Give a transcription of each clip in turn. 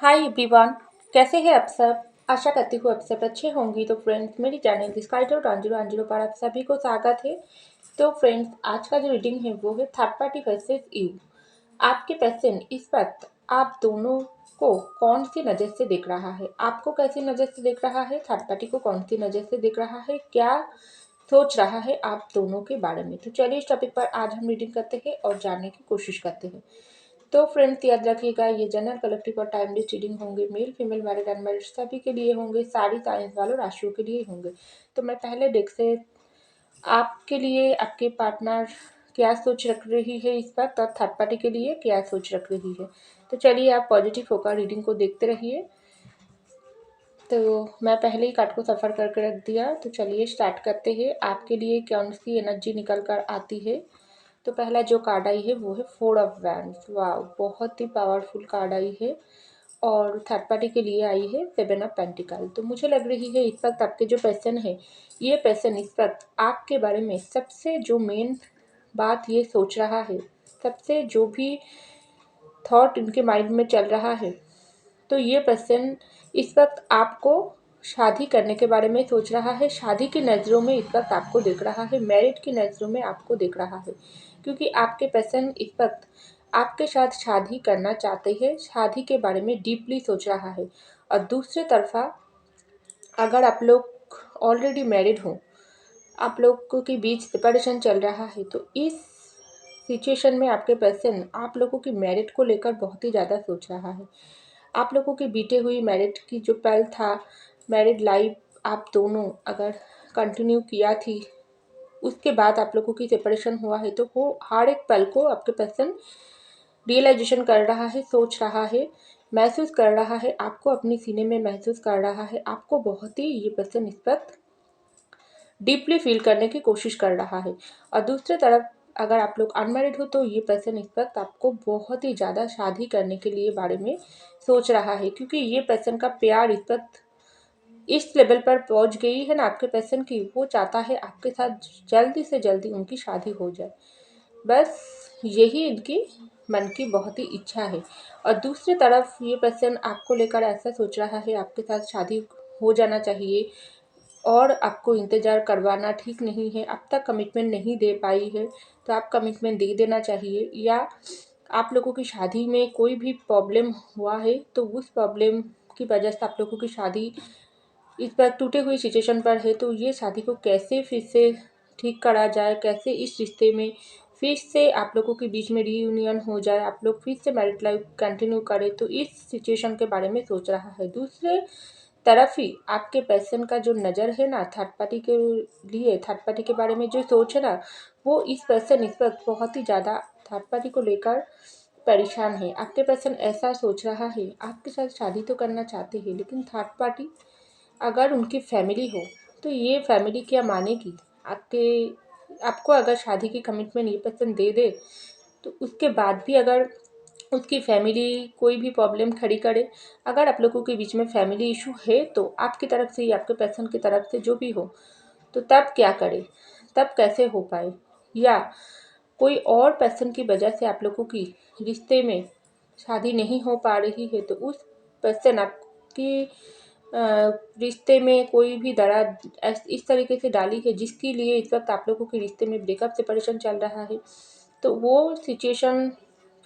Hi everyone. कैसे हैं आप सब। आशा करती हूँ आप सब अच्छे होंगे। तो फ्रेंड्स, मेरी चैनल डिस्काइड आउट अंजुरो अंजुरो पर आप सभी को स्वागत है। तो फ्रेंड्स, आज का जो रीडिंग है वो है थर्ड पार्टी वर्सेस यू। आपके पर्सन इस वक्त आप दोनों को कौन सी नज़र से देख रहा है, आपको कैसी नज़र से देख रहा है, थर्ड पार्टी को कौन सी नज़र से देख रहा है, क्या सोच रहा है आप दोनों के बारे में। तो चलिए इस टॉपिक पर आज हम रीडिंग करते हैं और जानने की कोशिश करते हैं। तो फ्रेंड्स, याद रखिएगा ये जनरल कलेक्टिव और टाइमली रीडिंग होंगे। मेल फीमेल मैरिड अनमैरिड सभी के लिए होंगे, सारी साइंस वालों राशियों के लिए होंगे। तो मैं पहले डेक से आपके लिए आपके पार्टनर क्या सोच रख रही है इस वक्त और थर्ड पार्टी के लिए क्या सोच रख रही है। तो चलिए आप पॉजिटिव होकर रीडिंग को देखते रहिए। तो मैं पहले ही कार्ड को सफ़र करके रख दिया। तो चलिए स्टार्ट करते हैं। आपके लिए कौन सी एनर्जी निकल कर आती है। तो पहला जो कार्ड आई है वो है 4 ऑफ वैंड्स। वाह, बहुत ही पावरफुल कार्ड आई है। और थर्ड पार्टी के लिए आई है 7 ऑफ पेंटिकल। तो मुझे लग रही है इस वक्त आपके जो पर्सन है, ये पर्सन इस वक्त आपके बारे में सबसे जो मेन बात ये सोच रहा है, सबसे जो भी थॉट इनके माइंड में चल रहा है, तो ये पर्सन इस वक्त आपको शादी करने के बारे में सोच रहा है। शादी की नज़रों में इस वक्त आपको देख रहा है, मैरिड की नज़रों में आपको देख रहा है, क्योंकि आपके पर्सन इस वक्त आपके साथ शादी करना चाहते हैं, शादी के बारे में डीपली सोच रहा है। और दूसरी तरफा अगर आप लोग ऑलरेडी मैरिड हो, आप लोगों के बीच सेपरेशन चल रहा है, तो इस सिचुएशन में आपके पर्सन आप लोगों की मैरिड को लेकर बहुत ही ज़्यादा सोच रहा है। आप लोगों की बीते हुई मैरिड की जो पल था, मैरिड लाइफ आप दोनों अगर कंटिन्यू किया थी, उसके बाद आप लोगों की सेपरेशन हुआ है, तो वो हर एक पल को आपके पर्सन रियलाइजेशन कर रहा है, सोच रहा है, महसूस कर रहा है, आपको अपनी सीने में महसूस कर रहा है। आपको बहुत ही ये पर्सन इस वक्त डीपली फील करने की कोशिश कर रहा है। और दूसरी तरफ अगर आप लोग अनमैरिड हो, तो ये पर्सन इस वक्त आपको बहुत ही ज़्यादा शादी करने के लिए बारे में सोच रहा है, क्योंकि ये पर्सन का प्यार इस वक्त इस लेवल पर पहुंच गई है ना आपके पर्सन की, वो चाहता है आपके साथ जल्दी से जल्दी उनकी शादी हो जाए। बस यही इनकी मन की बहुत ही इच्छा है। और दूसरी तरफ ये पर्सन आपको लेकर ऐसा सोच रहा है, आपके साथ शादी हो जाना चाहिए और आपको इंतज़ार करवाना ठीक नहीं है। अब तक कमिटमेंट नहीं दे पाई है, तो आप कमिटमेंट दे देना चाहिए। या आप लोगों की शादी में कोई भी प्रॉब्लम हुआ है, तो उस प्रॉब्लम की वजह से आप लोगों की शादी इस बार टूटे हुई सिचुएशन पर है, तो ये शादी को कैसे फिर से ठीक करा जाए, कैसे इस रिश्ते में फिर से आप लोगों के बीच में रीयूनियन हो जाए, आप लोग फिर से मैरिड लाइफ कंटिन्यू करें, तो इस सिचुएशन के बारे में सोच रहा है। दूसरे तरफ ही आपके पर्सन का जो नज़र है ना थर्ड पार्टी के लिए, थर्ड पार्टी के बारे में जो सोच है ना, वो इस पर्सन इस वक्त बहुत ही ज़्यादा थर्ड पार्टी को लेकर परेशान है। आपके पर्सन ऐसा सोच रहा है, आपके साथ शादी तो करना चाहते हैं, लेकिन थर्ड पार्टी अगर उनकी फैमिली हो, तो ये फैमिली क्या मानेगी। आपको अगर शादी की कमिटमेंट ये पर्सन दे दे, तो उसके बाद भी अगर उसकी फैमिली कोई भी प्रॉब्लम खड़ी करे, अगर आप लोगों के बीच में फैमिली इशू है, तो आपकी तरफ से या आपके पर्सन की तरफ से जो भी हो, तो तब क्या करे, तब कैसे हो पाए। या कोई और पर्सन की वजह से आप लोगों की रिश्ते में शादी नहीं हो पा रही है, तो उस पर्सन आपकी रिश्ते में कोई भी दरार इस तरीके से डाली है, जिसके लिए इस वक्त आप लोगों के रिश्ते में ब्रेकअप सेपरेशन चल रहा है, तो वो सिचुएशन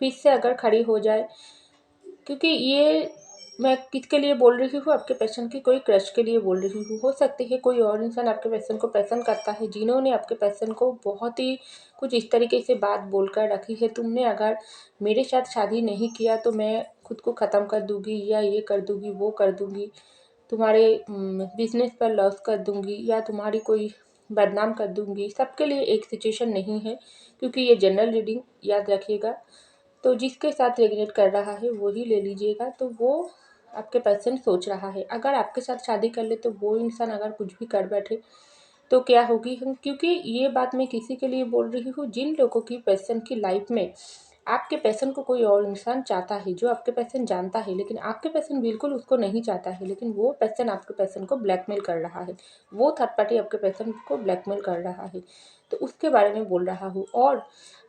फिर से अगर खड़ी हो जाए, क्योंकि ये मैं किसके लिए बोल रही हूँ, आपके पर्सन की कोई क्रश के लिए बोल रही हूँ। हो सकती है कोई और इंसान आपके पर्सन को पसंद करता है, जिन्होंने आपके पर्सन को बहुत ही कुछ इस तरीके से बात बोलकर रखी है, तुमने अगर मेरे साथ शादी नहीं किया तो मैं खुद को ख़त्म कर दूंगी, या ये कर दूंगी, वो कर दूंगी, तुम्हारे बिजनेस पर लॉस कर दूंगी, या तुम्हारी कोई बदनाम कर दूंगी। सबके लिए एक सिचुएशन नहीं है, क्योंकि ये जनरल रीडिंग याद रखिएगा। तो जिसके साथ रेगनेट कर रहा है वही ले लीजिएगा। तो वो आपके पर्सन सोच रहा है, अगर आपके साथ शादी कर ले, तो वो इंसान अगर कुछ भी कर बैठे तो क्या होगी। हम क्योंकि ये बात मैं किसी के लिए बोल रही हूँ, जिन लोगों की पर्सन की लाइफ में आपके पर्सन को कोई और इंसान चाहता है, जो आपके पर्सन जानता है, लेकिन आपके पर्सन बिल्कुल उसको नहीं चाहता है, लेकिन वो पर्सन आपके पर्सन को ब्लैकमेल कर रहा है, वो थर्ड पार्टी आपके पर्सन को ब्लैकमेल कर रहा है, तो उसके बारे में बोल रहा हूँ। और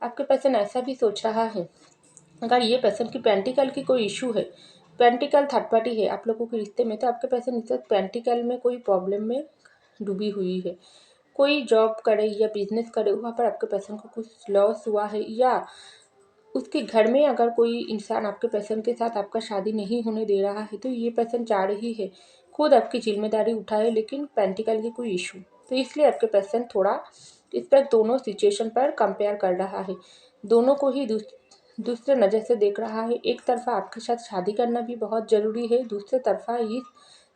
आपके पर्सन ऐसा भी सोच रहा है, अगर ये पर्सन की पेंटिकल की कोई इशू है, पेंटिकल थर्ड पार्टी है आप लोगों के रिश्ते में, तो आपके पर्सन इस वक्त पेंटिकल में कोई प्रॉब्लम में डूबी हुई है। कोई जॉब करे या बिजनेस करे, वहाँ पर आपके पर्सन को कुछ लॉस हुआ है, या उसके घर में अगर कोई इंसान आपके पर्सन के साथ आपका शादी नहीं होने दे रहा है, तो ये पर्सन चाह रही है खुद आपकी जिम्मेदारी उठाए, लेकिन पेंटिकल की कोई इशू, तो इसलिए आपके पर्सन थोड़ा इस पर दोनों सिचुएशन पर कंपेयर कर रहा है, दोनों को ही दूसरे नज़र से देख रहा है। एक तरफा आपके साथ शादी करना भी बहुत ज़रूरी है, दूसरे तरफा इस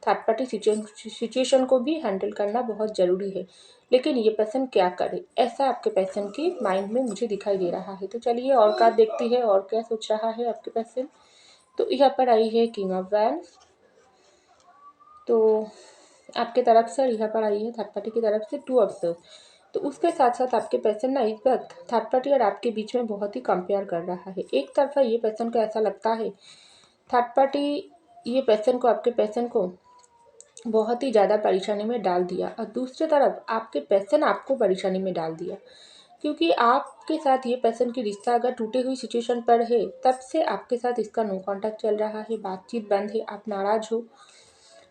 थर्ड पार्टी सिचुएशन को भी हैंडल करना बहुत ज़रूरी है। लेकिन ये पर्सन क्या करे, ऐसा आपके पर्सन की माइंड में मुझे दिखाई दे रहा है। तो चलिए और कार्ड देखती है और क्या सोच रहा है आपके पर्सन। तो यहाँ पर आई है किंग ऑफ वैंड्स, तो आपके तरफ से, यहाँ पर आई है थर्ड पार्टी की तरफ से टू ऑफ सॉर्ड्स। तो उसके साथ साथ आपके पर्सन ना इस वक्त थर्ड पार्टी और आपके बीच में बहुत ही कंपेयर कर रहा है। एक तरफा ये पर्सन को ऐसा लगता है थर्ड पार्टी ये पर्सन को, आपके पर्सन को बहुत ही ज़्यादा परेशानी में डाल दिया, और दूसरी तरफ आपके पर्सन आपको परेशानी में डाल दिया, क्योंकि आपके साथ ये पर्सन की रिश्ता अगर टूटे हुई सिचुएशन पर है, तब से आपके साथ इसका नो कांटेक्ट चल रहा है, बातचीत बंद है, आप नाराज हो।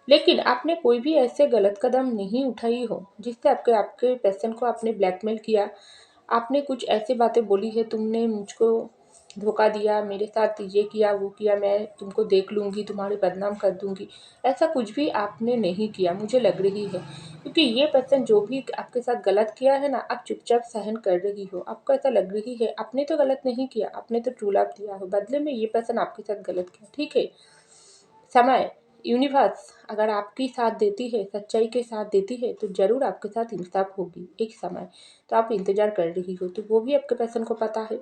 लेकिन आपने कोई भी ऐसे गलत कदम नहीं उठाई हो जिससे आपके आपके पर्सन को आपने ब्लैकमेल किया, आपने कुछ ऐसी बातें बोली है, तुमने मुझको धोखा दिया, मेरे साथ ये किया वो किया, मैं तुमको देख लूँगी, तुम्हारे बदनाम कर दूँगी, ऐसा कुछ भी आपने नहीं किया मुझे लग रही है। क्योंकि ये पर्सन जो भी आपके साथ गलत किया है ना, आप चुपचाप सहन कर रही हो, आपको ऐसा लग रही है आपने तो गलत नहीं किया, आपने तो ट्रू लव दिया हो, बदले में ये पर्सन आपके साथ गलत किया। ठीक है, समय, यूनिवर्स अगर आपकी साथ देती है, सच्चाई के साथ देती है, तो ज़रूर आपके साथ इंसाफ होगी एक समय। तो आप इंतज़ार कर रही हो, तो वो भी आपके पर्सन को पता है।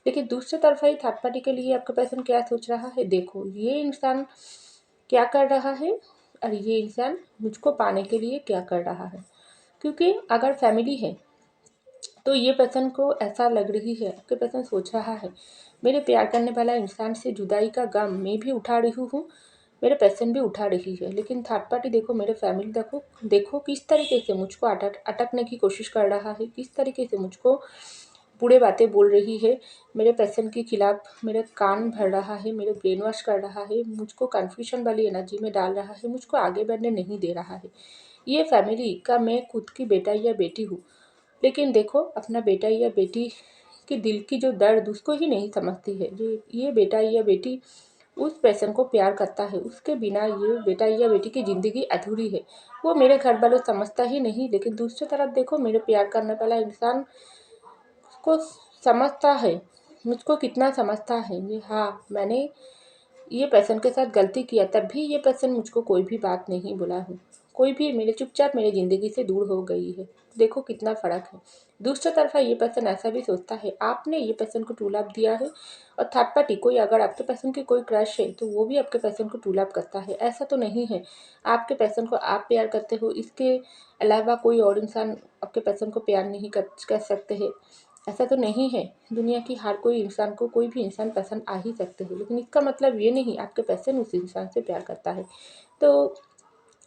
लेकिन दूसरी तरफ ही थर्ड पार्टी के लिए आपका पर्सन क्या सोच रहा है, देखो ये इंसान क्या कर रहा है और ये इंसान मुझको पाने के लिए क्या कर रहा है। क्योंकि अगर फैमिली है तो ये पर्सन को ऐसा लग रही है, आपके पर्सन सोच रहा है मेरे प्यार करने वाला इंसान से जुदाई का गम मैं भी उठा रही हूँ, मेरे पर्सन भी उठा रही है। लेकिन थर्ड पार्टी देखो, मेरे फैमिली देखो, देखो किस तरीके से मुझको अटकने की कोशिश कर रहा है, किस तरीके से मुझको बुरे बातें बोल रही है, मेरे पर्सन के खिलाफ मेरे कान भर रहा है, मेरे ब्रेन वॉश कर रहा है, मुझको कन्फ्यूजन वाली एनर्जी में डाल रहा है, मुझको आगे बढ़ने नहीं दे रहा है। ये फैमिली का मैं खुद की बेटा या बेटी हूँ, लेकिन देखो अपना बेटा या बेटी के दिल की जो दर्द उसको ही नहीं समझती है। जो ये बेटा या बेटी उस पर्सन को प्यार करता है, उसके बिना ये बेटा या बेटी की ज़िंदगी अधूरी है, वो मेरे घर वालों समझता ही नहीं। लेकिन दूसरी तरफ देखो, मेरे प्यार करने वाला इंसान को समझता है, मुझको कितना समझता है। ये हाँ, मैंने ये पर्सन के साथ गलती किया, तब भी ये पर्सन मुझको कोई भी बात नहीं बोला है, कोई भी मेरे चुपचाप मेरी ज़िंदगी से दूर हो गई है। देखो कितना फ़र्क है। दूसरी तरफा ये पर्सन ऐसा भी सोचता है, आपने ये पर्सन को ट्रू लव दिया है, और थर्ड पार्टी कोई अगर आपके पर्सन की कोई क्रश है, तो वो भी आपके पर्सन को ट्रू लव करता है। ऐसा तो नहीं है आपके पर्सन को आप प्यार करते हो, इसके अलावा कोई और इंसान आपके पर्सन को प्यार नहीं कर सकते हैं, ऐसा तो नहीं है। दुनिया की हर कोई इंसान को कोई भी इंसान पसंद आ ही सकते हैं, लेकिन इसका मतलब ये नहीं आपके पर्सन उस इंसान से प्यार करता है। तो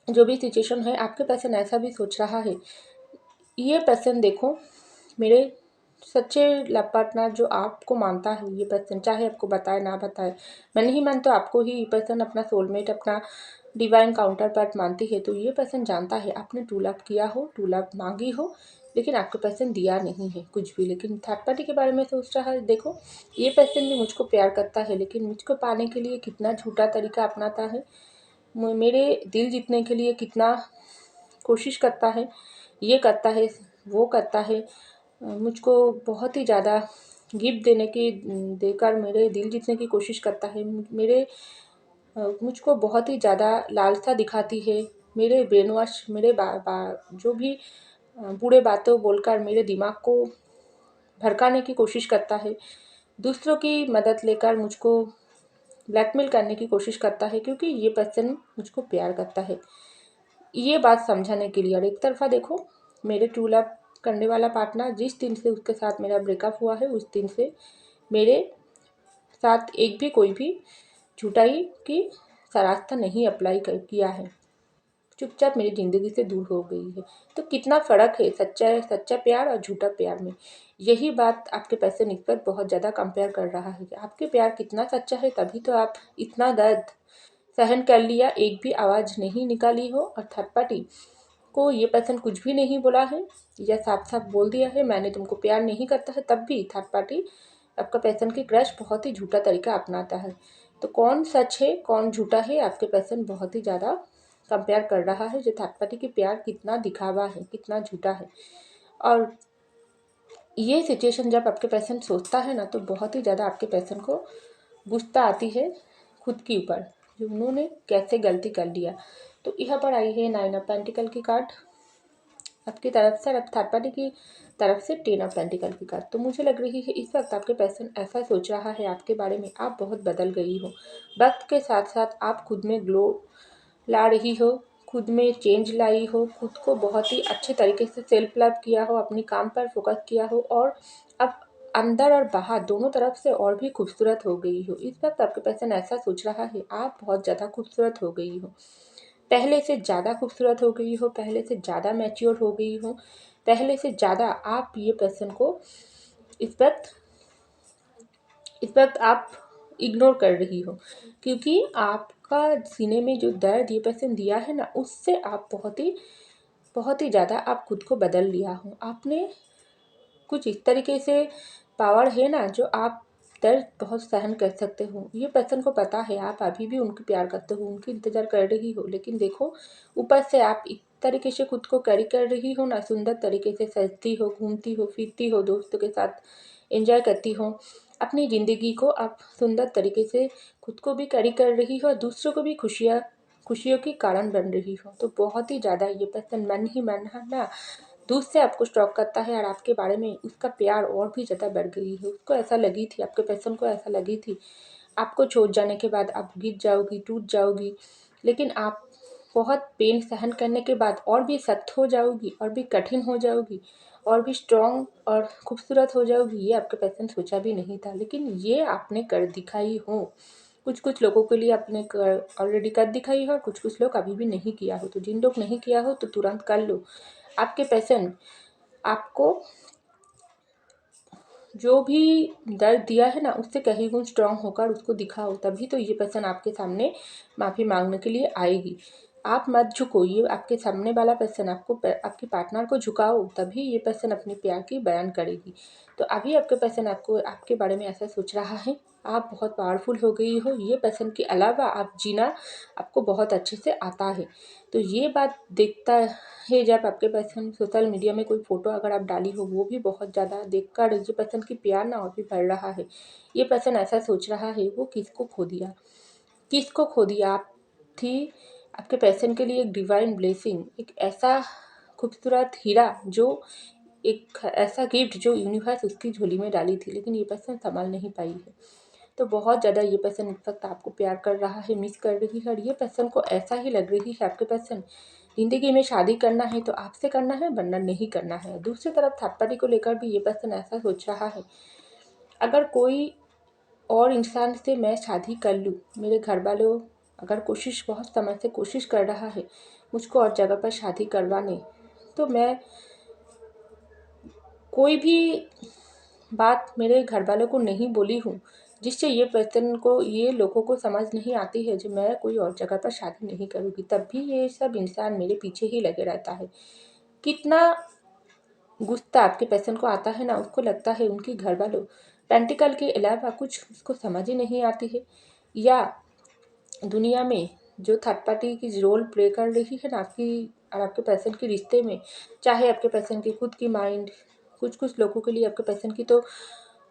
जो भी सिचुएशन है, आपके पर्सन ऐसा भी सोच रहा है, ये पर्सन देखो मेरे सच्चे लव पार्टनर जो आपको मानता है, ये पर्सन चाहे आपको बताए ना बताए, मैं नहीं मानता आपको ही ये पर्सन अपना सोलमेट, अपना डिवाइन काउंटर पार्ट मानती है, तो ये पर्सन जानता है आपने ट्रू लव किया हो, ट्रू लव मांगी हो, लेकिन आपके पर्सन दिया नहीं है कुछ भी। लेकिन थर्ड पार्टी के बारे में सोच रहा है, देखो ये पर्सन भी मुझको प्यार करता है, लेकिन मुझको पाने के लिए कितना झूठा तरीका अपनाता है, मेरे दिल जीतने के लिए कितना कोशिश करता है, ये करता है वो करता है, मुझको बहुत ही ज़्यादा गिफ्ट देकर मेरे दिल जीतने की कोशिश करता है, मेरे मुझको बहुत ही ज़्यादा लालसा दिखाती है, मेरे ब्रेन वॉश, मेरे जो भी बुरे बातों बोलकर मेरे दिमाग को भड़काने की कोशिश करता है, दूसरों की मदद लेकर मुझको ब्लैकमेल करने की कोशिश करता है, क्योंकि ये पर्सन मुझको प्यार करता है। ये बात समझाने के लिए, और एक तरफा देखो मेरे ट्रू लव करने वाला पार्टनर, जिस दिन से उसके साथ मेरा ब्रेकअप हुआ है, उस दिन से मेरे साथ एक भी कोई भी झूठाई की सरास्ता नहीं अप्लाई किया है, चुपचाप मेरी ज़िंदगी से दूर हो गई है। तो कितना फ़र्क है सच्चा सच्चा प्यार और झूठा प्यार में। यही बात आपके पैसे निस्बत बहुत ज़्यादा कंपेयर कर रहा है कि आपके प्यार कितना सच्चा है, तभी तो आप इतना दर्द सहन कर लिया, एक भी आवाज़ नहीं निकाली हो और थर्ड पार्टी को ये पर्सन कुछ भी नहीं बोला है या साफ साफ बोल दिया है मैंने तुमको प्यार नहीं करता है, तब भी थर्ड पार्टी आपका पर्सन की क्रश बहुत ही झूठा तरीका अपनाता है। तो कौन सच है कौन झूठा है, आपके पर्सन बहुत ही ज़्यादा कंपेयर कर रहा है जो थर्ड पार्टी की प्यार कितना दिखावा है, कितना झूठा है। और ये सिचुएशन जब आपके पर्सन सोचता है ना, तो बहुत ही ज़्यादा आपके पर्सन को गुस्सा आती है खुद के ऊपर, जो उन्होंने कैसे गलती कर लिया। तो यहाँ पर आई है 9 ऑफ पेंटिकल की कार्ड आपकी तरफ से, और थर्ड पार्टी की तरफ से 10 ऑफ पेंटिकल की कार्ड। तो मुझे लग रही है इस वक्त आपके पर्सन ऐसा सोच रहा है आपके बारे में, आप बहुत बदल गई हो। वक्त के साथ साथ आप खुद में ग्लो ला रही हो, खुद में चेंज लाई हो, खुद को बहुत ही अच्छे तरीके से सेल्फ लव किया हो, अपनी काम पर फोकस किया हो और अब अंदर और बाहर दोनों तरफ से और भी खूबसूरत हो गई हो। इस वक्त आपके पर्सन ऐसा सोच रहा है आप बहुत ज़्यादा खूबसूरत हो गई हो, पहले से ज़्यादा खूबसूरत हो गई हो, पहले से ज़्यादा मैच्योर हो गई हो, पहले से ज़्यादा आप ये पर्सन को इस वक्त आप इग्नोर कर रही हो, क्योंकि आपका सीने में जो दर्द ये पर्सन दिया है ना, उससे आप बहुत ही ज़्यादा आप खुद को बदल लिया हो। आपने कुछ इस तरीके से पावर है ना, जो आप दर्द बहुत सहन कर सकते हो। ये पर्सन को पता है आप अभी भी उनको प्यार करते हो, उनकी इंतज़ार कर रही हो, लेकिन देखो ऊपर से आप इस तरीके से खुद को कैरी कर रही हो ना, सुंदर तरीके से सजती हो, घूमती हो, फिरती हो, दोस्तों के साथ एंजॉय करती हो अपनी ज़िंदगी को, आप सुंदर तरीके से खुद को भी कैरी कर रही हो और दूसरों को भी खुशियों की कारण बन रही हो। तो बहुत ही ज़्यादा ये पर्सन मन ही मन है ना, दूर से आपको स्टॉक करता है और आपके बारे में उसका प्यार और भी ज़्यादा बढ़ गई है। उसको ऐसा लगी थी, आपके पर्सन को ऐसा लगी थी आपको छोड़ जाने के बाद आप गिर जाओगी, टूट जाओगी, लेकिन आप बहुत पेन सहन करने के बाद और भी सख्त हो जाओगी, और भी कठिन हो जाओगी, और भी स्ट्रॉन्ग और खूबसूरत हो जाओगी। ये आपके पर्सन सोचा भी नहीं था, लेकिन ये आपने कर दिखाई हो। कुछ कुछ लोगों के लिए आपने ऑलरेडी कर दिखाई हो और कुछ कुछ लोग अभी भी नहीं किया हो। तो जिन लोग नहीं किया हो तो तुरंत कर लो। आपके पर्सन आपको जो भी दर्द दिया है ना, उससे कहीं गुण स्ट्रांग होकर उसको दिखाओ, तभी तो ये पर्सन आपके सामने माफ़ी मांगने के लिए आएगी। आप मत झुको, ये आपके सामने वाला पर्सन आपके पार्टनर को झुकाओ, तभी ये पर्सन अपने प्यार की बयान करेगी। तो अभी आपके पर्सन आपके बारे में ऐसा सोच रहा है आप बहुत पावरफुल हो गई हो, ये पर्सन के अलावा आप जीना आपको बहुत अच्छे से आता है। तो ये बात देखता है जब आपके पर्सन सोशल मीडिया में कोई फ़ोटो अगर आप डाली हो, वो भी बहुत ज़्यादा देखकर ये पर्सन की प्यार ना और भी बढ़ रहा है। ये पर्सन ऐसा सोच रहा है वो किसको खो दिया, किसको खो दिया। आप थी आपके पर्सन के लिए एक डिवाइन ब्लेसिंग, एक ऐसा खूबसूरत हीरा, जो एक ऐसा गिफ्ट जो यूनिवर्स उसकी झोली में डाली थी, लेकिन ये पर्सन संभाल नहीं पाई है। तो बहुत ज़्यादा ये पर्सन इस वक्त आपको प्यार कर रहा है, मिस कर रही है, और ये पर्सन को ऐसा ही लग रही है आपके पर्सन ज़िंदगी में शादी करना है तो आपसे करना है, वरना नहीं करना है। दूसरी तरफ थर्ड पार्टी को लेकर भी ये पर्सन ऐसा सोच रहा है अगर कोई और इंसान से मैं शादी कर लूँ, मेरे घर वालों अगर बहुत समय से कोशिश कर रहा है मुझको और जगह पर शादी करवाने, तो मैं कोई भी बात मेरे घर वालों को नहीं बोली हूँ, जिससे ये लोगों को समझ नहीं आती है जो मैं कोई और जगह पर शादी नहीं करूँगी, तब भी ये सब इंसान मेरे पीछे ही लगे रहता है। कितना गुस्सा आपके पर्सन को आता है ना, उसको लगता है उनके घर वालों पेंटिकल के अलावा कुछ उसको समझ ही नहीं आती है, या दुनिया में जो थर्ड पार्टी की रोल प्ले कर रही है ना आपकी और आपके पर्सन के रिश्ते में, चाहे आपके पर्सन की खुद की माइंड, कुछ लोगों के लिए आपके पर्सन की तो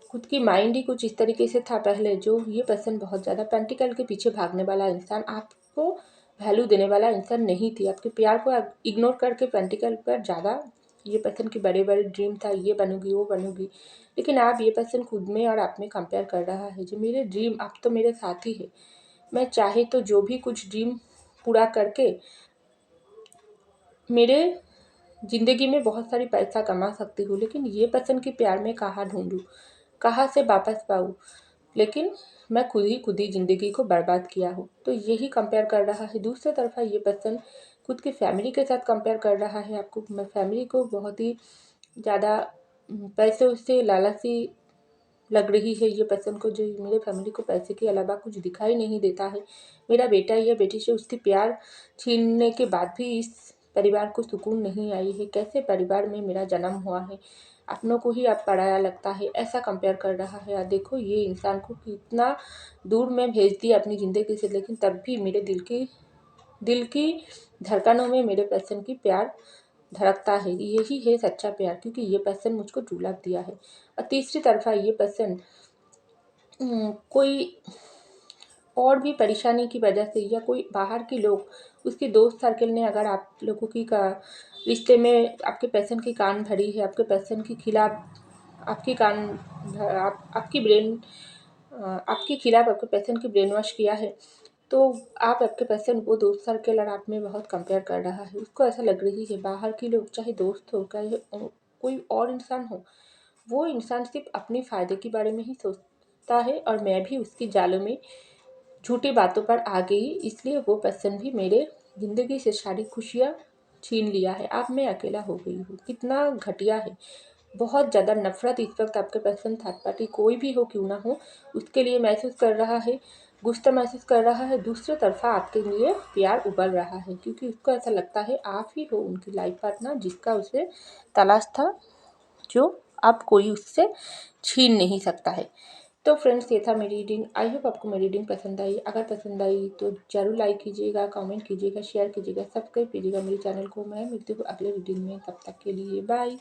खुद की माइंड ही कुछ इस तरीके से था पहले, जो ये पर्सन बहुत ज़्यादा पेंटिकल के पीछे भागने वाला इंसान, आपको वैल्यू देने वाला इंसान नहीं थी। आपके प्यार को इग्नोर करके पेंटिकल पर ज़्यादा ये पर्सन की बड़े बड़े ड्रीम था, ये बनूंगी वो बनूंगी, लेकिन आप ये पर्सन खुद में और आप में कंपेयर कर रहा है जो मेरे ड्रीम आप तो मेरे साथी है, मैं चाहे तो जो भी कुछ ड्रीम पूरा करके मेरे ज़िंदगी में बहुत सारी पैसा कमा सकती हूँ, लेकिन ये पर्सन के प्यार में कहाँ ढूंढूँ, कहाँ से वापस पाऊँ, लेकिन मैं खुद ही ज़िंदगी को बर्बाद किया हूँ। तो यही कंपेयर कर रहा है। दूसरी तरफ ये पर्सन खुद की फैमिली के साथ कंपेयर कर रहा है आपको, मैं फैमिली को बहुत ही ज़्यादा पैसे उससे लालची लग रही है ये पर्सन को, जो मेरे फैमिली को पैसे के अलावा कुछ दिखाई नहीं देता है। मेरा बेटा या बेटी से उसकी प्यार छीनने के बाद भी इस परिवार को सुकून नहीं आई है। कैसे परिवार में मेरा जन्म हुआ है, अपनों को ही अब पराया लगता है, ऐसा कंपेयर कर रहा है। और देखो ये इंसान को कितना दूर मैं भेज दिया अपनी ज़िंदगी से, लेकिन तब भी मेरे दिल की धड़कनों में मेरे पर्सन की प्यार धड़कता है। यही है सच्चा प्यार, क्योंकि ये पर्सन मुझको ट्रू लव दिया है। और तीसरी तरफा ये पर्सन कोई और भी परेशानी की वजह से, या कोई बाहर के लोग, उसके दोस्त सर्कल ने अगर आप लोगों की का रिश्ते में आपके पर्सन की कान भरी है, आपके पर्सन के खिलाफ आपकी कान आपकी ब्रेन आपके खिलाफ आपके पर्सन की ब्रेन वॉश किया है, तो आप आपके पर्सन वो दोस्त सर्कल और आप में बहुत कंपेयर कर रहा है। उसको ऐसा लग रही है बाहर के लोग, चाहे दोस्त हो चाहे कोई और इंसान हो, वो इंसान सिर्फ अपने फ़ायदे के बारे में ही सोचता है, और मैं भी उसकी जालों में झूठी बातों पर आ गई, इसलिए वो पर्सन भी मेरे ज़िंदगी से सारी खुशियाँ छीन लिया है। अब मैं अकेला हो गई हूँ। कितना घटिया है। बहुत ज़्यादा नफ़रत इस वक्त आपके पर्सन थर्ड पार्टी कोई भी हो क्यों ना हो, उसके लिए महसूस कर रहा है, गुस्सा महसूस कर रहा है। दूसरी तरफ़ा आपके लिए प्यार उबल रहा है, क्योंकि उसको ऐसा लगता है आप ही हो उनकी लाइफ पार्टनर जिसका उसे तलाश था, जो अब कोई उससे छीन नहीं सकता है। तो फ्रेंड्स, ये था मेरी रीडिंग। आई होप आपको मेरी रीडिंग पसंद आई। अगर पसंद आई तो ज़रूर लाइक कीजिएगा, कमेंट कीजिएगा, शेयर कीजिएगा, सब्सक्राइब कीजिएगा मेरे चैनल को। मैं मिलती हूँ अगले रीडिंग में, तब तक के लिए बाय।